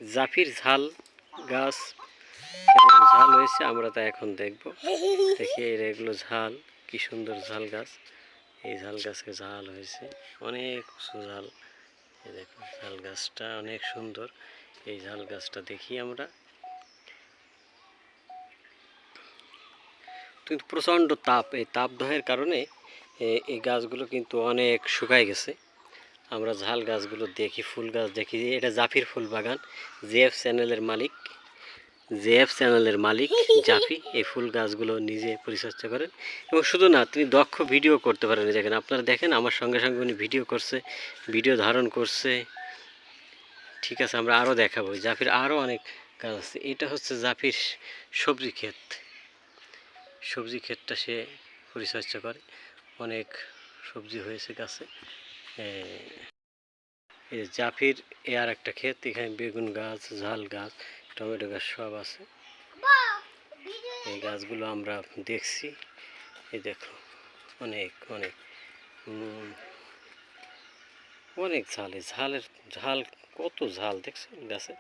জাফির ঝাল গাছ কেমন ঝাল হয়েছে আমরা তা এখন দেখব। দেখি এগুলো ঝাল, কি সুন্দর ঝাল গাছ। এই ঝাল গাছে ঝাল হয়েছে, অনেক উঁচু ঝাল। এই দেখো ঝাল গাছটা অনেক সুন্দর। এই ঝাল গাছটা দেখি আমরা। কিন্তু প্রচণ্ড তাপ, এই তাপদাহের কারণে এই গাছগুলো কিন্তু অনেক শুকায় গেছে। আমরা ঝাল গাছগুলো দেখি, ফুল গাছ দেখি। এটা জাফির ফুল বাগান, জেএফ চ্যানেলের মালিক, জাফি এই ফুল গাছগুলো নিজে পরিচর্যা করেন। এবং শুধু না, তিনি দক্ষ ভিডিও করতে পারেন। দেখেন, আপনারা দেখেন, আমার সঙ্গে সঙ্গে উনি ভিডিও করছে, ভিডিও ধারণ করছে। ঠিক আছে, আমরা আরও দেখাবো। জাফির আরও অনেক গাছ আছে। এটা হচ্ছে জাফির সবজি ক্ষেত। সবজি ক্ষেতটা সে পরিচর্যা করে, অনেক সবজি হয়েছে গাছে। এই জাফির এ আর একটা ক্ষেত, এখানে বেগুন গাছ, ঝাল গাছ, টমেটো গাছ সব আছে। এই গাছগুলো আমরা দেখছি। এই দেখো অনেক অনেক অনেক ঝাল। এই ঝালের ঝাল, কত ঝাল দেখছেন গাছে।